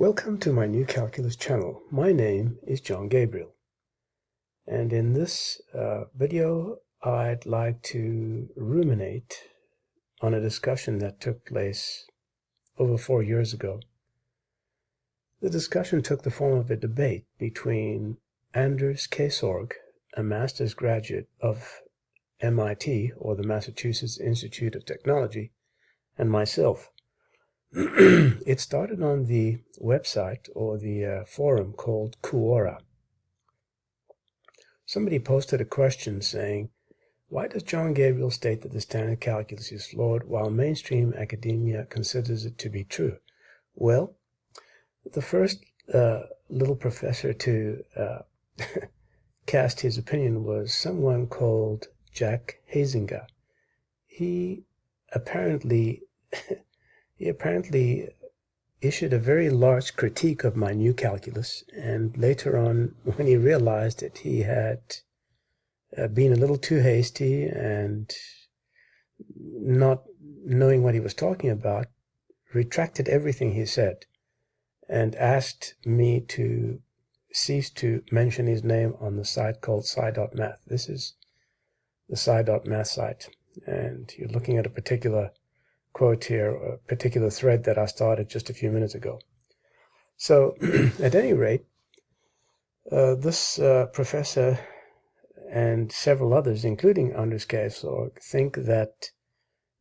Welcome to my new calculus channel. My name is John Gabriel, and in this video I'd like to ruminate on a discussion that took place over 4 years ago. The discussion took the form of a debate between Anders Kaesorg, a master's graduate of MIT, or the Massachusetts Institute of Technology, and myself. It started on the website or the forum called Quora. Somebody posted a question saying, why does John Gabriel state that the standard calculus is flawed while mainstream academia considers it to be true? Well, the first little professor to cast his opinion was someone called Jack Hazinger. He apparently issued a very large critique of my new calculus, and later on, when he realized that he had been a little too hasty and not knowing what he was talking about, retracted everything he said and asked me to cease to mention his name on the site called sci.math. This is the sci.math site, and you're looking at a particular quote here, a particular thread that I started just a few minutes ago. So, at any rate, this professor and several others, including Anders Kaesorg, think that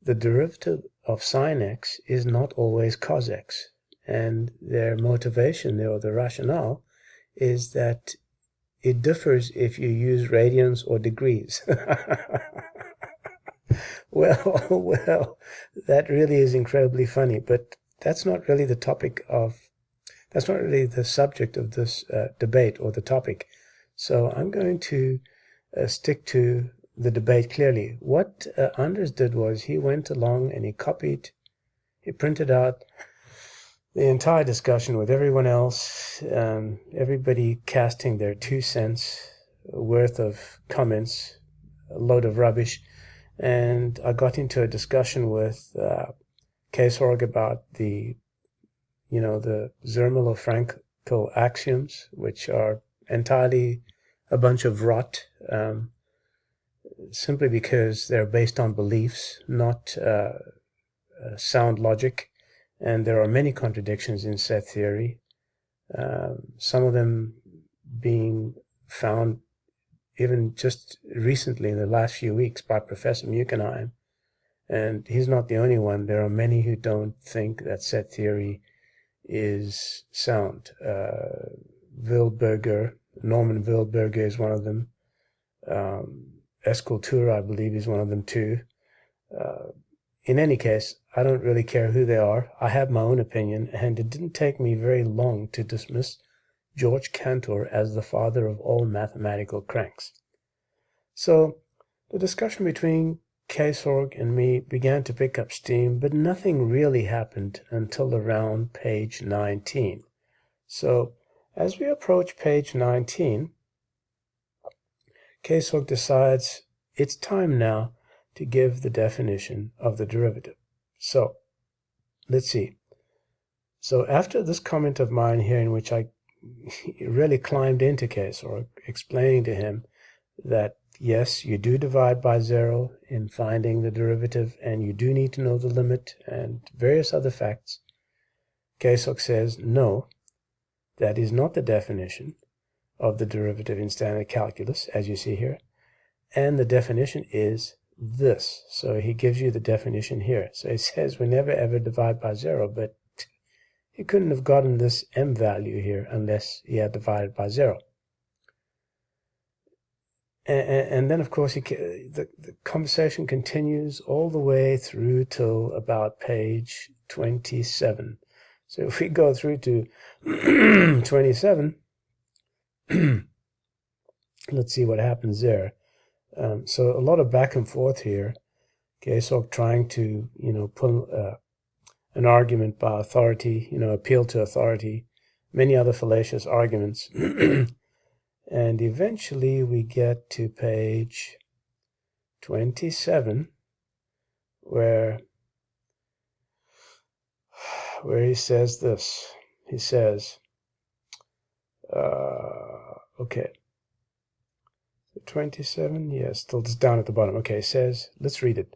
the derivative of sine x is not always cos x, and their motivation there, or the rationale, is that it differs if you use radians or degrees. Well, that really is incredibly funny, but that's not really the subject of this debate or the topic. So I'm going to stick to the debate clearly. What Anders did was he went along and he printed out the entire discussion with everyone else, everybody casting their 2 cents worth of comments, a load of rubbish. And I got into a discussion with Kaesorg about the Zermelo Fraenkel axioms, which are entirely a bunch of rot, simply because they're based on beliefs, not sound logic. And there are many contradictions in set theory, some of them being found even just recently in the last few weeks by Professor Mukenheim. And he's not the only one. There are many who don't think that set theory is sound. Norman Wildberger is one of them. Escultura, I believe, is one of them too. In any case, I don't really care who they are. I have my own opinion, and it didn't take me very long to dismiss George Cantor as the father of all mathematical cranks. So the discussion between Kaesorg and me began to pick up steam, but nothing really happened until around page 19. So as we approach page 19, Kaesorg decides it's time now to give the definition of the derivative. So let's see. So after this comment of mine here, in which I really climbed into Kaesorg, explaining to him that yes, you do divide by 0 in finding the derivative, and you do need to know the limit and various other facts, Kaesorg says, no, that is not the definition of the derivative in standard calculus, as you see here, and the definition is this. So he gives you the definition here. So he says we never ever divide by 0, but he couldn't have gotten this m value here unless he had divided by 0. And then, of course, the conversation continues all the way through till about page 27. So if we go through to 27, let's see what happens there. So a lot of back and forth here. Kaesorg trying to, pull an argument by authority, appeal to authority, many other fallacious arguments. And eventually we get to page 27, where he says this. he says, okay, 27, yes, still it's down at the bottom. Okay, it says, let's read it.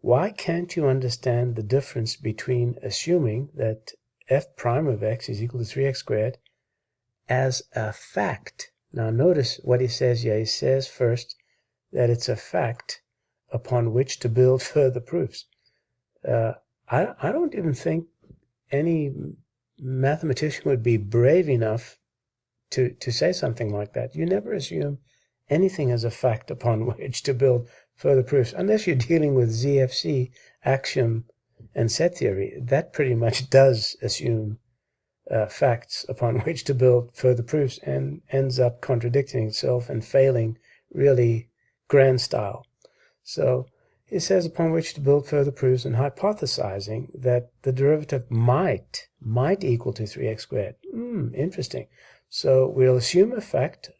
Why can't you understand the difference between assuming that f prime of x is equal to 3x squared as a fact? Now notice what he says here. He says first that it's a fact upon which to build further proofs. I don't even think any mathematician would be brave enough to say something like that. You never assume anything as a fact upon which to build further proofs, unless you're dealing with ZFC, axiom, and set theory. That pretty much does assume facts upon which to build further proofs and ends up contradicting itself and failing really grand style. So it says upon which to build further proofs and hypothesizing that the derivative might equal to 3x squared. Interesting. So we'll assume a fact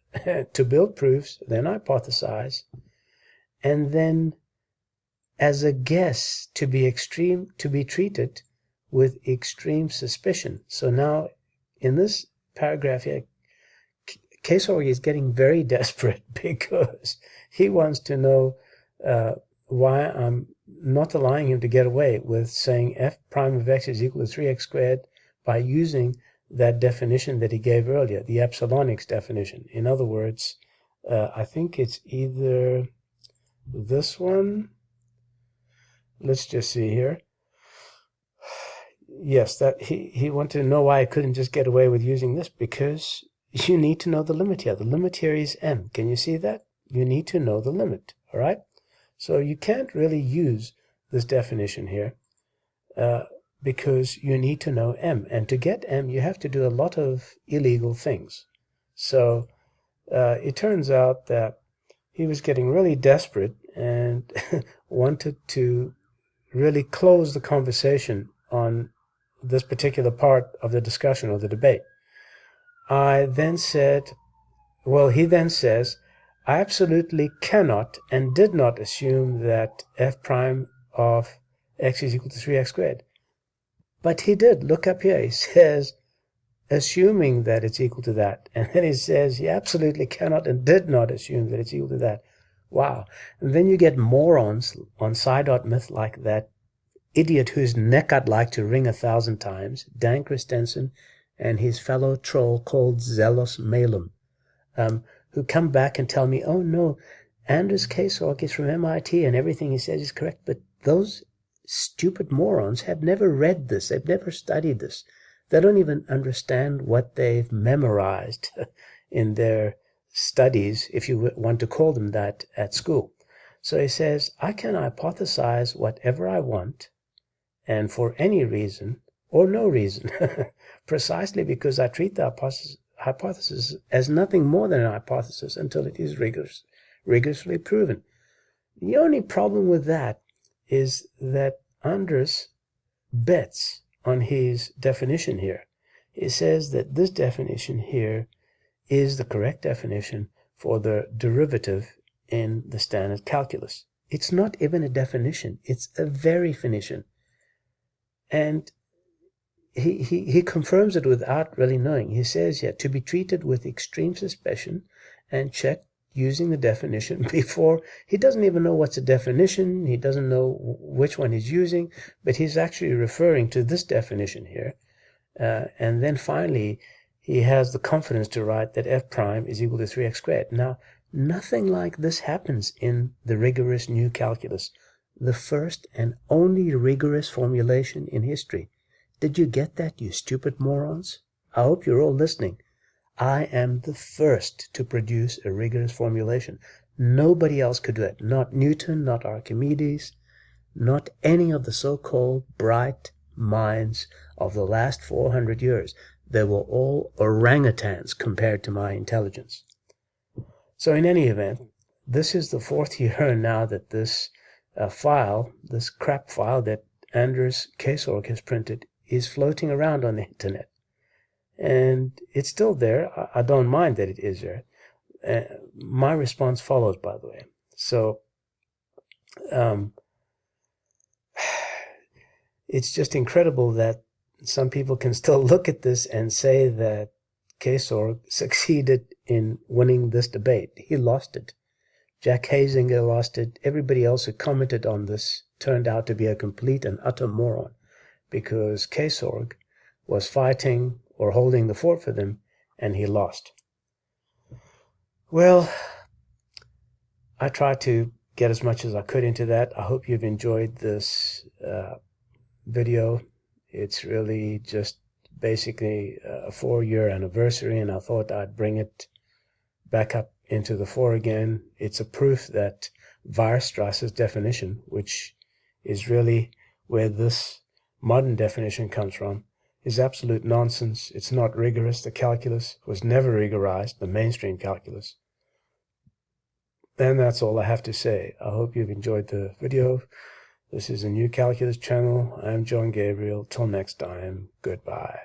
to build proofs, then hypothesize, and then as a guess to be treated with extreme suspicion. So now in this paragraph here, Kaesorg is getting very desperate because he wants to know why I'm not allowing him to get away with saying f prime of x is equal to 3x squared by using that definition that he gave earlier, the epsilonics definition. In other words, I think it's either this one. Let's just see here. Yes, that he wanted to know why I couldn't just get away with using this, because you need to know the limit here. The limit here is m. Can you see that? You need to know the limit, all right? So you can't really use this definition here because you need to know m. And to get m, you have to do a lot of illegal things. So it turns out that he was getting really desperate and wanted to really close the conversation on this particular part of the discussion or the debate. I then said, well, he then says, I absolutely cannot and did not assume that f prime of x is equal to 3x squared. But he did. Look up here. He says, assuming that it's equal to that. And then he says, he absolutely cannot and did not assume that it's equal to that. Wow. And then you get morons on sci.math like that idiot whose neck I'd like to wring 1,000 times, Dan Christensen, and his fellow troll called Zelos Malum, who come back and tell me, oh no, Anders Kaesorg is from MIT and everything he says is correct. But those stupid morons have never read this. They've never studied this. They don't even understand what they've memorized in their studies, if you want to call them that, at school. So he says, I can hypothesize whatever I want, and for any reason or no reason, precisely because I treat the hypothesis as nothing more than an hypothesis until it is rigorously proven. The only problem with that is that Anders bets on his definition here. He says that this definition here is the correct definition for the derivative in the standard calculus. It's not even a definition, it's a verifinition. And he confirms it without really knowing. He says here, to be treated with extreme suspicion and checked using the definition before. He doesn't even know what's a definition. He doesn't know which one he's using, but he's actually referring to this definition here. And then finally, he has the confidence to write that f prime is equal to 3x squared. Now, nothing like this happens in the rigorous new calculus, the first and only rigorous formulation in history. Did you get that, you stupid morons? I hope you're all listening. I am the first to produce a rigorous formulation. Nobody else could do it. Not Newton, not Archimedes, not any of the so-called bright minds of the last 400 years. They were all orangutans compared to my intelligence. So in any event, this is the fourth year now that this file, this crap file that Anders Kaesorg has printed, is floating around on the internet. And it's still there. I don't mind that it is there. My response follows, by the way. So it's just incredible that some people can still look at this and say that Kaesorg succeeded in winning this debate. He lost it. Jack Hazinger lost it. Everybody else who commented on this turned out to be a complete and utter moron, because Kaesorg was fighting or holding the fort for them, and he lost. Well, I tried to get as much as I could into that. I hope you've enjoyed this video. It's really just basically a 4-year anniversary, and I thought I'd bring it back up into the fore again. It's a proof that Weierstrass's definition, which is really where this modern definition comes from, is absolute nonsense. It's not rigorous. The calculus was never rigorized, the mainstream calculus. And that's all I have to say. I hope you've enjoyed the video. This is a new calculus channel. I'm John Gabriel. Till next time, goodbye.